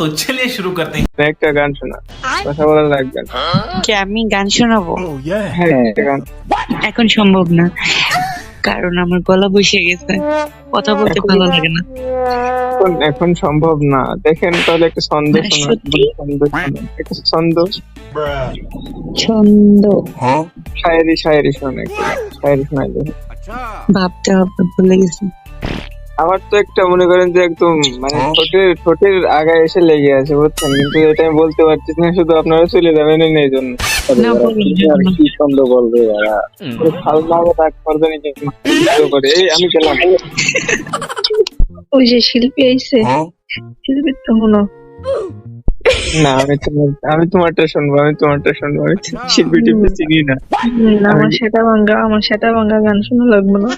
तो चलिए शुरू करते हैं। একটা গান শোনা, কথা বলা লাগবে না। কি আমি গান শোনাবো? হ্যাঁ, একটা গান। এখন সম্ভব না, কারণ আমার গলা বসে গেছে, কথা বলতে ভালো লাগে না। এখন সম্ভব না। দেখেন তাহলে একটা ছন্দ মানে শোনা, সত্যি? ছন্দ শোনা, একটা ছন্দ, ছন্দ শায়েরি শোনা, একটা শায়েরি শোনাইলে। ভাবতে ভাবতে ভুলে গেছি। আমার তো একটা মনে করেন যে একদম মানে ঠোঁটের আগায় এসে লেগে আছে, বুঝছেন, কিন্তু এটা আমি বলতে পারছি না, শুধু আপনারা চলে যাবেন এই জন্য। না, বলুন, আর কি ছন্দ বলবে ওরা, ফালতু রাগ করবে না কিন্তু করে। এই আমি গেলাম। ওই যে শিল্পী আইছে, শিল্পীর তো হলো না, আমি তোমারটা শুনবো, আমি শিল্পী টিপে চিনি না। আমার সেটা ভাঙ্গা গান শোনা লাগবে না।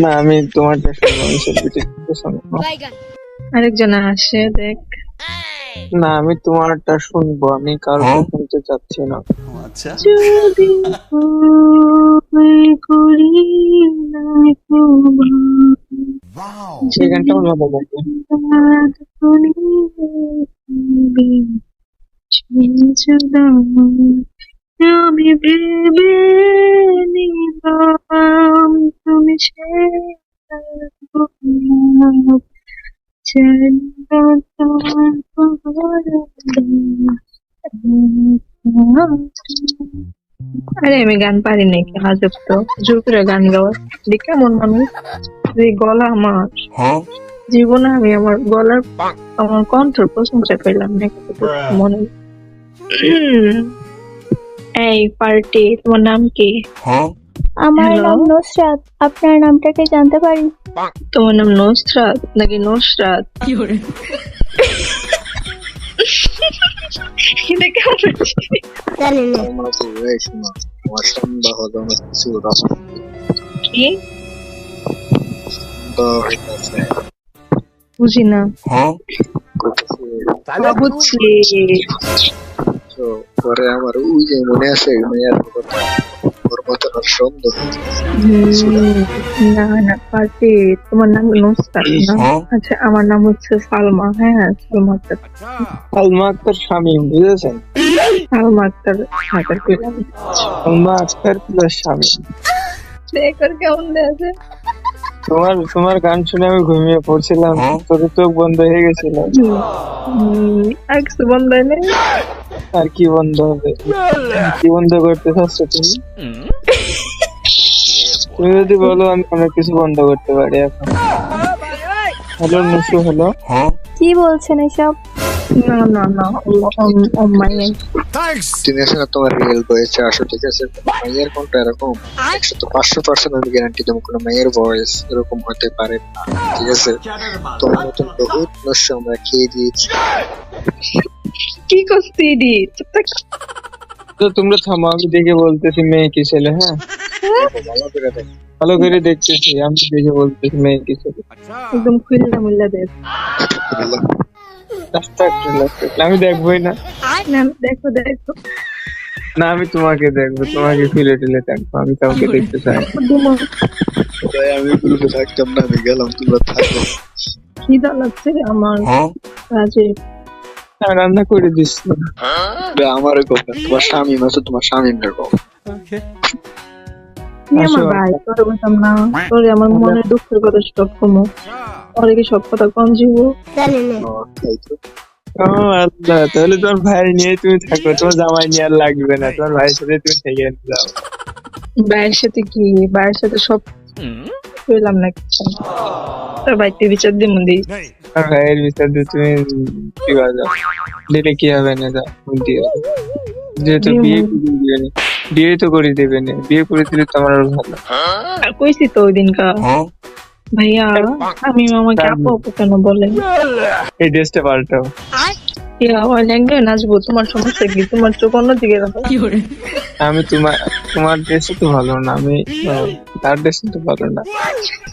না, আমি তোমারটা শুনবো, আমি শিল্পী টিপে শুনবো। আরেকজন আসে, দেখ। না, আমি তোমারটা শুনবো, আমি কারোর শুনতে চাচ্ছি না। যদি ভুল করি না তোমার, সেই গানটা আমার ভালো লাগে। আমি ভেবে নিলাম তুমি সে আরে আমি গান পারি নাকি, আজব তো, জোর করে গান গাওয়া। কেমন মানুষ যে গলা আমার জীবনে, আমি আমার গলার আমার কণ্ঠের প্রশংসা করলাম না মনে। এই পার্টি, তোমার নাম কি? আমার নাম নুসরাত। আপনার নামটা কি জানতে পারি? তোমার নাম নুসরাত নাকি নুসরাত? এটা কেমন জানি না। কি বুঝি না। বুঝছি। পরে আমার ওই যে মনে আছে মেয়ের কথা, ওর মতন আর সুন্দর। না না পার্টি, তোমার নাম নুসরাত না? আচ্ছা, আমার নাম হচ্ছে সালমা। হ্যাঁ, সালমা আক্তার। সালমা আক্তার শামীম, বুঝেছেন? সালমা আক্তার আক্তার কইলাম। সালমা আক্তার প্লাস শামীম। দেখো কেমন আছে। তোমার গান শুনে আমি ঘুমিয়ে পড়ছিলাম, তোর চোখ বন্ধ হয়ে গেছিল। আর কিছু বন্ধ হয় নাই? আর কি বন্ধ হবে? কি বন্ধ করতে চাচ্ছ তুমি? তুমি যদি বলো আমি অনেক কিছু বন্ধ করতে পারি এখন। Hello Nusu, hello. কি বলছেন এসব? না না না, তুমি আসলে তোমার রিয়েল ভয়েসে আসো, ঠিক আছে? মাইয়ের কোনটা এরকম 100% আমি গ্যারান্টি দেবো কোনো মাইয়ের ভয়েস এরকম হতে পারে না, ঠিক আছে? তোমার মতন বহুত নস্য আমরা খেয়ে দিয়েছি। কি করছি দি? তো তোমরা থামো, আমি দেখে বলতেছি মেয়ে কি ছেলে। হ্যাঁ, ভালো করে দেখ। ভালো করে দেখতেছি, আমি দেখে বলতেছি মেয়ে কি ছেলে। একদম খুললা মুল্লা দেখ। আমি দেখবোই না। না, দেখো দেখো। না, আমি তোমাকে দেখবো, তোমাকে ফিলে টিলে দেখবো, আমি কাউকে দেখতে চাই না। তাই আমি গ্রুপে থাকতাম না, আমি গেলাম, তোমরা থাকো। খিদা লাগছে আমার কাজে। রান্না করে দিচ্ছি। আমার কথা, তোমার স্বামী আছে, তোমার স্বামীর দেখো। তুই আমার ভাই, তোর বলতাম না, তোরে আমার মনের দুঃখের কথা সব কমো, ওরে কি সব কথা কম জীব? জানি না। ও আল্লাহ, তাহলে তোমার ভাই নিয়ে তুমি থাকো, তোমার জামাই নিয়ে আর লাগবে না, তোমার ভাইয়ের সাথে তুমি থেকে যাও। ভাইয়ের সাথে কি? ভাইয়ের সাথে সব কইলাম না কিছু। তোর ভাইতে বিচার দিয়ে মন দিই। আর ভাইয়ের বিচার দিয়ে তুমি কি বাজাও দিলে কি হবে না? যাও দিয়ে দাও। যেহেতু বিয়ে তো করে দেবে না, বিয়ে করে দিলে তো আমার আরো ভালো। আর কইছি তো ওই দিনকা, ভাইয়া আমি মামাকে আপু আপু কেন বলেন? এই ড্রেসটা পাল্টাও। আমার লেহেঙ্গায় নাচবো, তোমার সমস্যা কি? তোমার চোখ অন্যদিকে রাখো। আমি তোমার ড্রেস তো ভালো না, আমি তার ড্রেস তো ভালো না,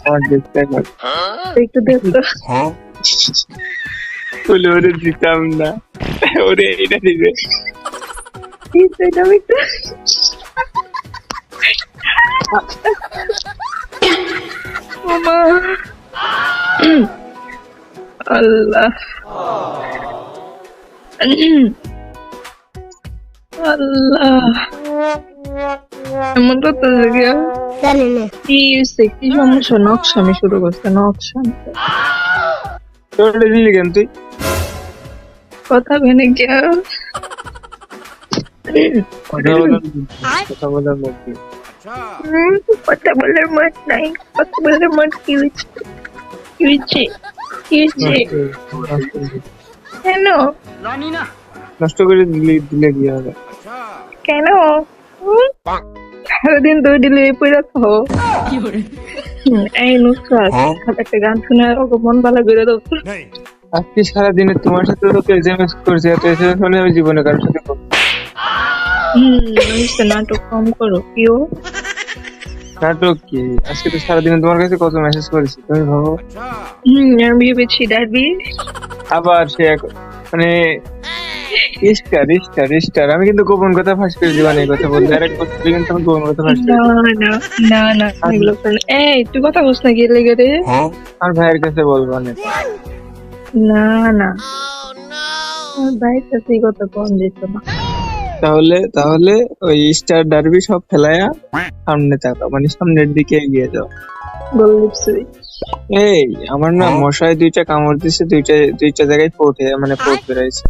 আমার ড্রেসটাই ভালো। একটু দেখতো। বলে ওরে দিতাম না, ওরে এটা দিবে। আল্লাহ, আল্লাহ এমন কথা কি হয়েছে? কি সমস্যা? নকশামি শুরু করছে, নকশামি। তোরে দিলি কেন তুই? কথা ভেনে গিয়া কথা বলার মধ্যে কথা বলার মত নাই, কথা বলার মত কি হয়েছে? কি হয়েছে? কি হয়েছে? কেন? নষ্ট করে দিলে কি হবে? কেন? সারাদিন তো দিলে পড়ে থাকো। এই নুসরাত, একটা গান শুনে ওকে মন ভালো করে দাও। আজকে সারাদিনে তোমার সাথে তো এসএমএস করছি, এত এসএমএস মানে আমি জীবনে কারোর সাথে করবো না। নাটক কম করো প্রিয়। নাটক কি? আজকে তো সারাদিনে তোমার কাছে কত মেসেজ করেছি তুমি ভাবো। আমি ভেবেছি ডারবি। আবার সে মানে রিস্টার আমি কিন্তু গোপন কথা ফাঁস করে দিবা না, এই কথা বলতে আর এক বছর কিন্তু আমি গোপন কথা ফাঁস করে না এগুলো করলে। এই তুই কথা বলছ না গিয়ে লেগে রে। আর ভাইয়ের কাছে বলবো না। না আমার ভাইয়ের কাছে এই কথা কম যেত না। তাহলে ওই স্টার ডার্বি সব ফেলায়া সামনে তাকাও, মানে সামনের দিকে এগিয়ে যাও। এই আমার না মশায় 2টা কামড় দিছে, দুইটা জায়গায় মানে পোট বেরাইছে।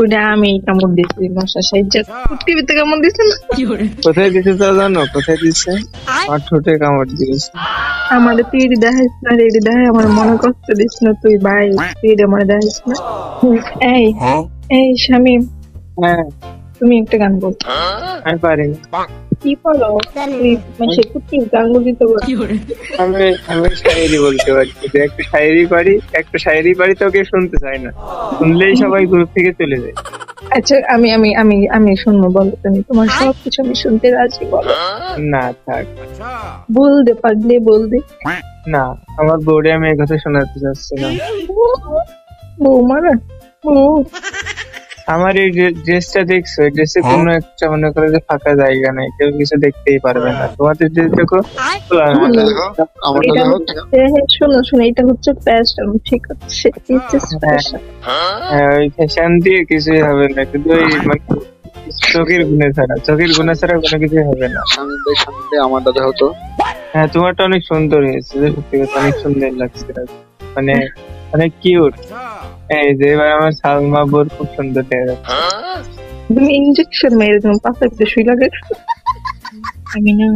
ওটা আমি কামড় দিয়েছি, মশা সাইজা টিভিতে কামড় দিছে না। কোথায় দিছে তা জানো? কোথায় দিছে? আমার ঠোঁটে কামড় দিয়েছে। আমার তুই দেখাইস না, রেডি দেখাই আমার মনে কষ্ট দিস না তুই ভাই, তুই আমার দেখাইস না। এই শামিম, হ্যাঁ তুমি একটা গান বল। আমি পারি না। কি বলো? তুই মানে কুত্তি গান বলতে পারো? আমি শায়েরি বলতে পারি, একটা শায়েরি পারি তো কেউ শুনতে চায় না, শুনলেই সবাই গ্রুপ থেকে চলে যায়। আচ্ছা আমি আমি আমি আমি শুনবো, বলো তুমি, তোমার সবকিছু আমি শুনতে রাজি, বলো। না থাক, বল দে পাগলে, বল দে। না আমার বোর্ডে আমি এই কথা শোনাতে চাচ্ছি না। বৌমা না আমার এই ড্রেসটা দেখছো, এই ড্রেসে কোনো একটা মনে করে যে ফাঁকা জায়গা নাই, কেউ কিছু দেখতেই পারবে না। তোমাদের ড্রেস দেখো, শোনো এটা হচ্ছে ফ্যাশন, ঠিক আছে? ওই ফ্যাশন দিয়ে কিছুই হবে না, কিন্তু ওই মানে চোখের গুণে ছাড়া কোনো কিছুই হবে না। আমার দাদা হতো। হ্যাঁ তোমারটা অনেক সুন্দর হয়েছে, সত্যি কথা অনেক সুন্দর লাগছে, মানে অনেক কিউট। এই যে এবার আমার সালমা বোর খুব সুন্দর দেখা যাচ্ছে। তুমি ইনজেকশন মেরে তুমি পাশে একটু শুই লাগে। আমি না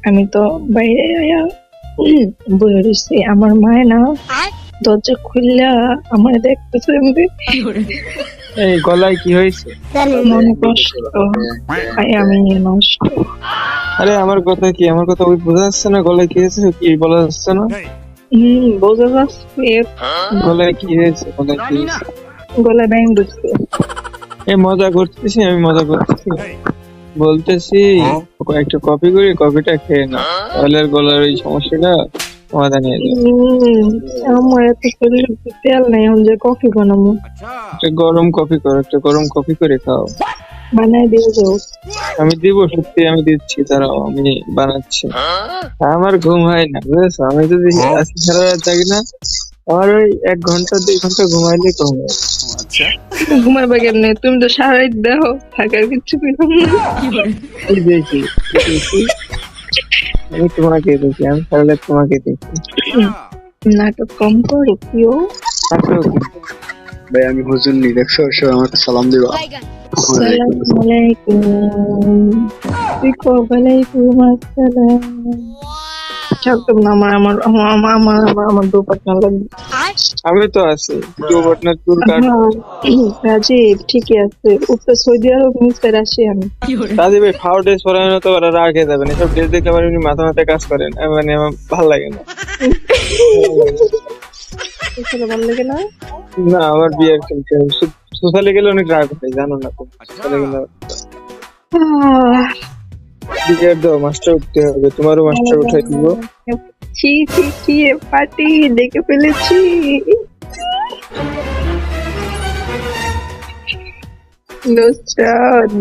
আমি তো বাইরে আয়া বলে রয়েছি, আমার মায় না দরজা খুললা আমার দেখতেছে। এই গলায় কি হয়েছে? মনে কষ্ট, আমি নষ্ট। আরে আমার কথা কি? আমার কথা ওই বোঝা যাচ্ছে না? গলায় কি হয়েছে কি বলা যাচ্ছে না? বোঝা যাচ্ছে। গলায় কি হয়েছে? গলায় ব্যাং ঢুকছে। এই মজা করতেছি, আমি মজা করতেছি, বলতেছি একটা কপি করি, কপিটা খেয়ে না, তাহলে আর গলার ওই সমস্যাটা সমাধান হয়ে যাবে। আমার এত শরীরে তেল নাই, আমি যে কফি বানাবো। একটা গরম কফি করো, একটা গরম কফি করে খাও। বানাই দিয়ে যাও। আমি দিব, সত্যি আমি দিচ্ছি, দাঁড়াও আমি বানাচ্ছি। আমার ঘুম হয় না বুঝেছো, আমি যদি আজকে সারা রাত জাগি না, আমার ওই 1 ঘন্টা 2 ঘন্টা ঘুমাইলে কম হয়। ঘুমাইবা কেমনে? তুমি তো সারাই দেখো, থাকার কিছু পেলাম না। কি দেখি আমি তোমাকে দেখি, আমি সারা রাত তোমাকে দেখি। নাটক কম করো প্রিয়। ভাই আমি হুজুর নি, দেখছো সব আমাকে সালাম দিবা। আসসালামু আলাইকুম। ওয়ালাইকুম আসসালাম। ছাড়তাম না, আমার দু পার্টনার লাগবে। আমি তো আছি, দু পার্টনার টুর কার্ড। রাজীব ঠিকই আছে, উত্তর সৌদি আরব মিস্টার আসি আমি। রাজীব ভাই ফাও ড্রেস পরানো তো ওরা রাগ হয়ে যাবেন, এসব ড্রেস দেখে আমার এমনি মাথা কাজ করেন, মানে আমার ভালো লাগে না। ভালো লাগে না? না আমার বিয়ের সোশ্যালে গেলে অনেক রাগ হয়, জানো না? সোশ্যালে গেলে বিয়ের দাও, মাস্টার উঠতে হবে, তোমারও মাস্টার উঠাই দিব। পার্টি দেখে ফেলেছি।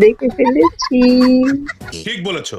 দেখে ফেলেছি। ঠিক বলেছো।